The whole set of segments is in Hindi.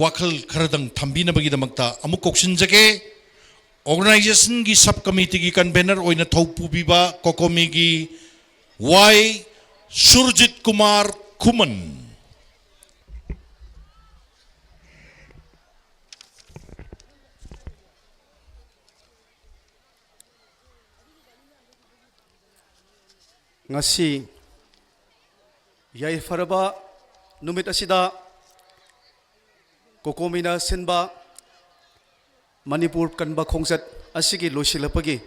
वाखल खरदंग थंबीनबगीदमक्ता अमुक कोक्सिनजगे ऑर्गेनाइजेशन की सब कमिटी की कन्वेनर ओइना थौपुबीबा कोकोमी की वाई Surjit Kumar Khuman ngasi yai faraba numit asida kokomina senba manipur kanba khongsat asigi losilapagi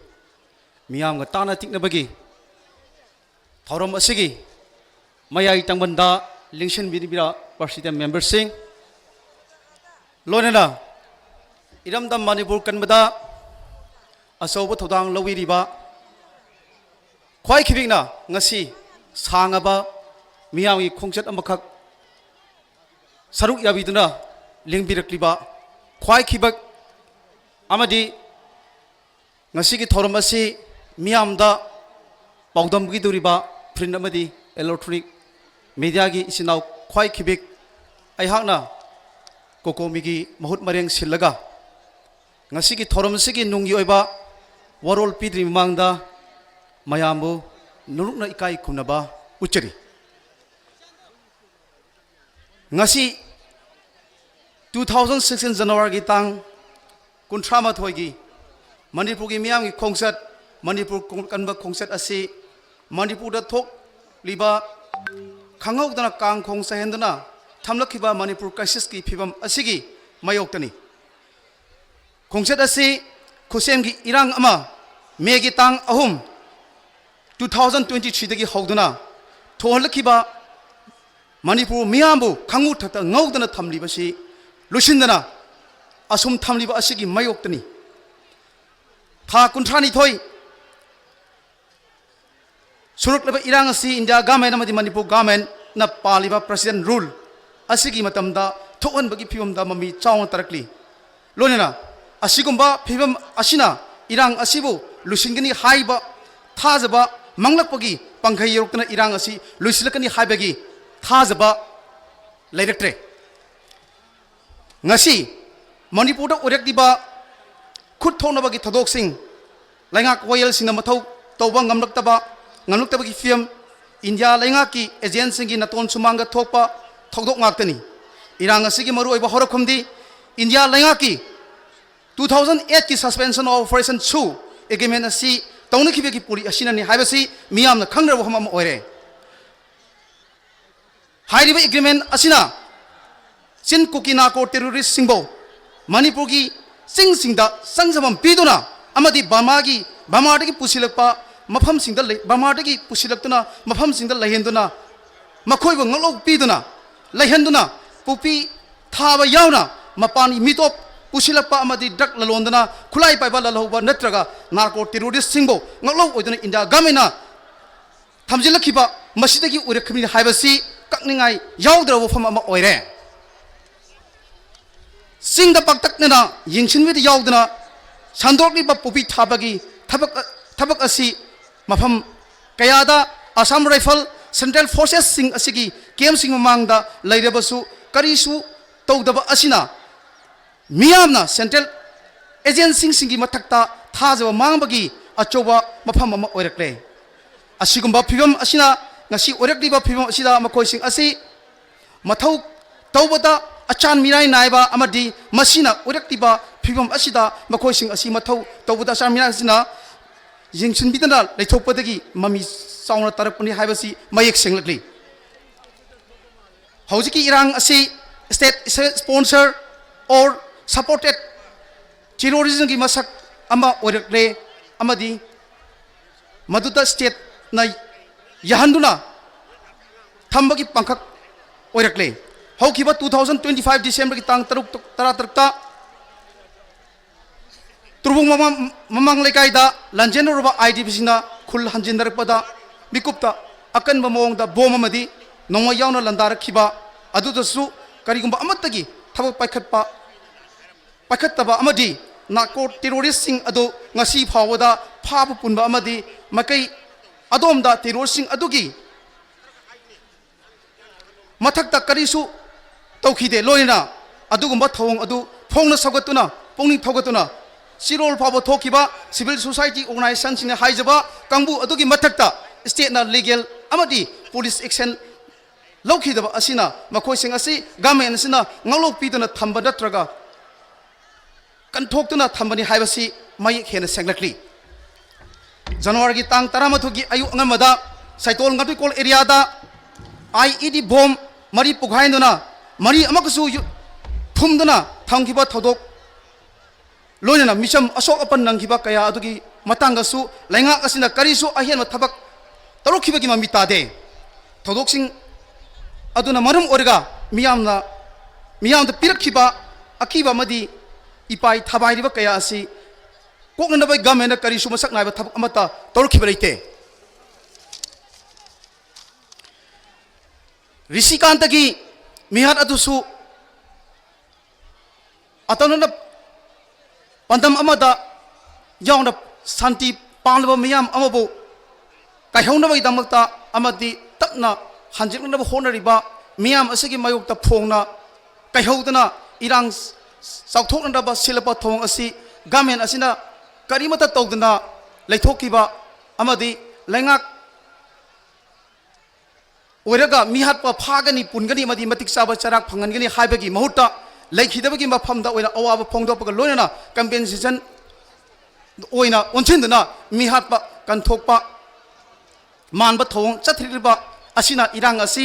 miyam ga tana tiknabagi thoram asigi mayai tangbanda lingshen bidibira president member sing lonena iramdam manipur kanbada asoba thodang lawiriba ख्वाई खिबिंगना ngasi sangaba miyamgi khongchat amakhak saruk yabiduna lingbirakliba ख्वाई खिबक amadi ngasi ki thoram asi miyamda paudam gi duriba print amadi electronic media gi isinau ख्वाई खिबिक aihakna kokomi gi mahut mareng sillaga ngasi ki thoram sigi nunggi oiba warol pidri mangda mayambu nurukna ikai kunaba uchari ngasi 2016 January gi tang kuntrama thoigi manipur gi miyam gi khongsat manipur kanba khongsat asi manipur da thok liba khangau dana kang khongsa henduna thamlakhiba manipur crisis ki phibam asigi mayoktani khongsat asi khusem gi irang ama megi tang ahum 2023 dagi hawduna thohalkiba manipur miyambu khangu thata ngaudana thamliba si lusindana asum thamliba asigi mayoktani tha kunthani thoi surukleba irang asi india government amadi manipur government na paliba president rule asigi matamda thohan bagi phibamda mami chawna tarakli lonena asigumba phibam asina irang asibu lusingani haiba thajaba manglakpagi pangkhai yorokna irang asi luisilakani haibagi thajaba leiraktre ngasi manipur da orekdiba khut thonabagi thodok sing laingak royal sing mathau tawba ngamlaktaba film india laingak ki agency gi naton sumanga thokpa thodok ngaktani irang asi gi maru oiba horokhomdi india laingak ki 2008 ki suspension of operation 2 agreement asi tawna khibeki puri asinani haibasi miyamna khangrabo hamam oire hairiba agreement asina sin kukina ko terrorist singbo manipur gi singda sangjamam piduna amadi bamagi pusilakpa mafam singda bamagi pusilaktuna mafam singda lahenduna makhoi bo ngalo piduna lahenduna pupi thaba yauna mapani mitop pusilakpa amadi dak lalondana khulai paiba lalhoba natraga narco terrorist singbo ngalo oiduna india gamena thamjilakhiba masidagi urekhmi haibasi kakningai yaudrabo fam ama oire singda paktaknena yingsinwidi yaudana sandokliba pupi thabagi thabak asi mafam kayada assam rifle central forces sing asigi kem sing mamangda lairabasu karisu tawdaba asina miyamna central agency singi mathakta thajaba mangbagi achoba mafam ama oirakle asigumba phibam asina ngasi oirakliba phibam asida makhoi sing asi mathau tawbada achan mirai naiba amadi masina oirakliba phibam asida makhoi sing asi mathau tawbada achan mirai asina yingsin bidana leithokpadagi mami sauna tarakpani haibasi mayek senglakli hojiki irang asi state sponsor or supported terrorism ki masak ama oirakle amadi maduda state na yahanduna thambagi pangkhak oirakle haukiba 2025 December ki tang taruk Turbung mamang lekaida lanjen roba IDPC na khul hanjindarakpada mikupta akan bamongda bom amadi nongwa yauna landarakhiba adudasu karigumba amattagi thabak paikhattaba amadi narco terrorist sing adu ngasi phawada phaba punba amadi makai adomda terrorist sing adugi mathakta karisu tawkhide loina अदुगुम्बा थौंग अदु फोंगना सगतुना पोंगनी थौगतुना सिरोल फाबो थोखिबा सिविल सोसाइटी ऑर्गेनाइजेशन सिंह हाइजबा कांगबु अदुगी मथक्ता स्टेट ना लीगल अमदी पुलिस एक्शन लौखिदबा असिना मखोय सिंह असि गवर्नमेंट सिना ngalo piduna thamba natraga कंठोक्तुना थंबनी हाइबसी मय हेन सेंगलक्ली जनवरी की तांग 13 की अयु अंगमदा सैतोल ngatu कॉल एरिया दा आईईडी बॉम्ब मरी पुगाइंदुना मरी अमकसु थुमदुना थंगिबा थोदोक लोइना मिसम अशोक अपन नंगिबा कया अदुगी मतंगसु लैंगा असिना करिसु अहेन थबक तरुखिबगी ममी तादे थोदोकसिंग अदुना मरम ओरगा मियामदा पिरखिबा अकीबा मदी इपाई थबाइरिबा कया असि कोकनबा गवर्नमेंट करिसु मसक नाइबा थबक अमता तरुखिबा लेते ऋषिकांत की मिहार अदुसु अतनुना पंदम अमदा यावना शांति पालबा मियाम अमबो कायहौनबा दमकता अमदी तपना हंजिलनबा होनरिबा मियाम असगी मायोक्ता फोंगना कायहौदना इरांग साउथोकनबा सिलबा थोंग असि गवर्नमेंट असिना करिमता तौदना लेथोकिबा अमदी लैंगाक ओरगा मिहात्पा फागनी पुनगनी मदी मतिक साबा चराक फंगनगनी हाइबगी महुत्ता लेखिदबगी मफमदा ओइना अवाबा फोंदोपगा लोइना कंपेंसेशन ओइना ओनछिंदना मिहात्पा कंथोकपा मानबा थोंग चथ्रिबा असिना इरांग असि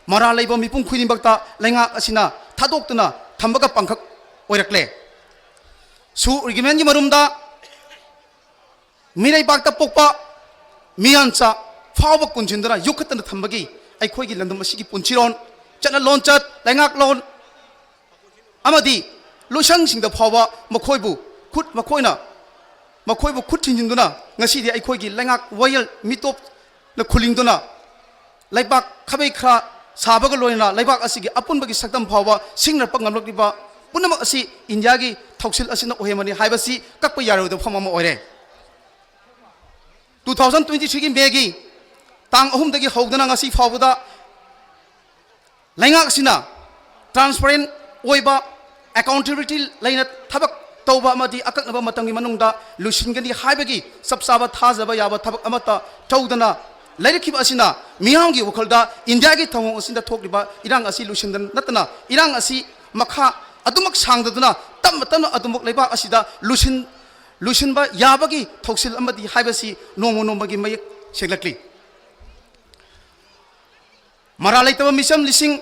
मरा लेबा मिपुं खुइनिबक्ता लैंगा असिना थादोक्तुना थंबगा पंखक ओइरक्ले सु रिगिमेंटगी मरुमदा मिरै बाक्ता पोकपा मियानचा फावबा कुंजिंदना युखतना थंबगी अखोई लंदम पुंसीरोन चना लोन चत लैंगाक लोन अमदी लोसंग सिंग फाव मखोइबु खुद मखोइना मखोइबु खुद थिंजिंदुना ngasiदी अखोई लैंगाक वयल मिटोप न खुलिंदुना लैबाक खबै खरा साबगा लोइना लैबाक असिगी अपुनबगी सक्तम फाव सिंगना पंगमलकलिबा पुनमक असि इंडिया की थौसिल असिना ओहेमनी हाइबसी कक्प यारोद फमम ओरे 2023 की मेगी तांग अहुमदगी हौदना ngasi फावदा लैंगाक सिना ट्रांसपेरेंट ओइबा अकाउंटेबिलिटी लैना थबक तौबा अमदी अककनबा मतंगी मनुंगदा लुसिनगनी हाइबगी सबसाबा थाजबा याबा थबक अमता तौदना लैरखिबा असिना मियांगी वखलदा इंडिया की थौंग असिना थोकलिबा इरांग असि लुसिनदन नतना इरांग असि मखा अदुमक सांगदना तम तम अदुमक लेबा असिदा लुसिनबा याबगी थौसिल अमदी हाइबसी नोमो नोमबगी मयक सेगलक्ली मरा लेतबा मिसम लिसिंग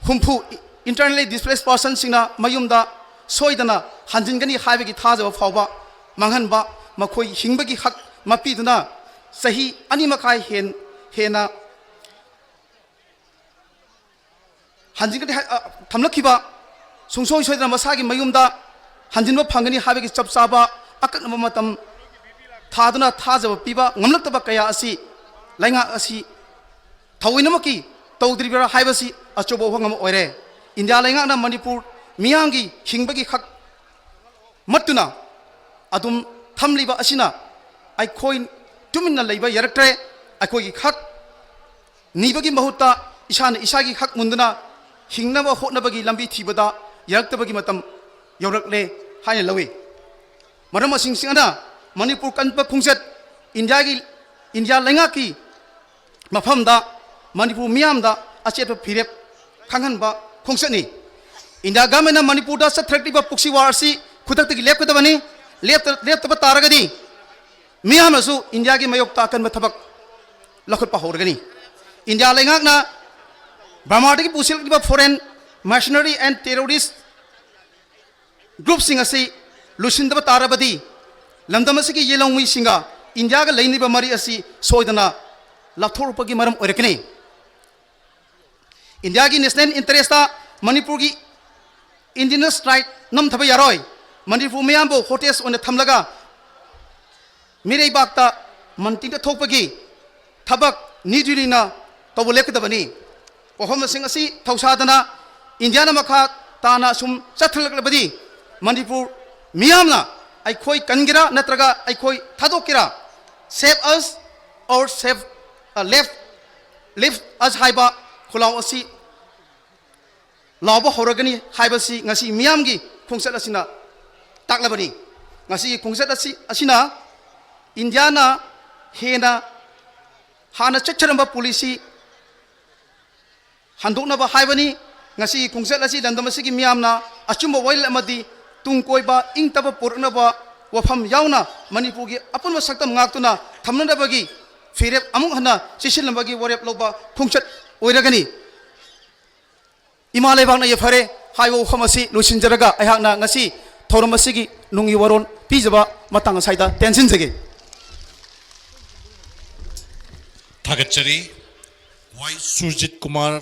हुम्फु इंटरनली डिस्प्लेस्ड पर्सन सिंगना मयुमदा सोइदना हंजिनगनी हाइबगी थाजबा फावबा मंगहनबा मखोई हिंबगी हक मपीदुना सही अनि मखाई हेना हंजिनगनी थमलखिबा सुंसोय सोइदना मसागी मयुमदा हंजिनबा फंगनी हाइबगी चपसाबा अकनबा मतम थादुना थाजबा पीबा ngमलक्तबा कया असि लैंगा असि थौइनमकी तौद्रिबरा हाइबसी अचोबो हंगम ओइरे इंडिया लैंगाना मणिपुर मियांगी हिंबगी खक मत्तुना अदुम थमलिबा असिना अखोइ तुमिन्ना लैबा यरक्ट्रे अखोइगी खक नीबगी महुत्ता इसाना इसागी खक मुंदना हिंगनबा होटनबगी लंबी थीबदा यरक्तबगी मतम यौरक्ले हाइना लवे मरम असिंगसिंगना मणिपुर कनपा खुंगसत इंडिया लैंगाकी मफमदा मणिपुर मियामदा अचेत फिरेप खांगनबा खोंसनी इंडिया गवर्नमेंट मणिपुर दा सथ्रक्तिबा पुक्सी वारसी खुदक्तगी लेपकदबनी लेपतबा तारगदी मियामसु इंडिया की मयोक्ता कनबा थबक लखुटपा होरगनी इंडिया लैंगाकना ब्रह्माडगी पुसिलगिबा foreign mercenary and terrorist group सिंग असि लुसिंदबा तारबदी लमदम असि येलौमी सिंगा इंडिया का लैनिबा मरी असि सोइदना लाथोरपगी मरम ओरकनी इंडिया की नेशनल इंटरेस्ट मणिपुर की इंडिजिनस राइट नम थब यारोय मणिपुर मयामबो होटेस ओने थमलगा मिरै बाक्ता मंतिंग थोपगी थबक निजुरिना तब लेकदबनी ओहम सिंग असि थौसादना इंडिया मखा ताना सुम चथलकबदी मणिपुर मियामना अखोई कनगिरा नत्रगा अखोई थादोकिरा सेव अस और सेव लेफ्ट अस हाइबा खुलाव असि लाब हौरगनी हाइबसी ngasi मियामगी खोंगसत असिना ताकलबनी ngasi खोंगसत असिना इंडिया ना हेना हाना चचरंबा पुलिसी हंदोकनबा हाइबनी ngasi खोंगसत असि दंदमसिगी मियामना अचुंबा वाइल अमदी तुंग कोइबा इंग तब पुरनबा वफम यावना मणिपुर की अपुनबा सक्तम ngakतुना थमनदबगी फिरेप अमुक हना सिसिलंबगी वरेप लोबा खोंगसत ओइरगनी इमा लेबांगना ये फरे हाइबो खमसी लुसिनजरगा अहाकना ngasi थौरमसिगी नुंगी वरोन पिजबा मतंग साइदा टेंशन जगे थागतचरी वाई सुरजित कुमार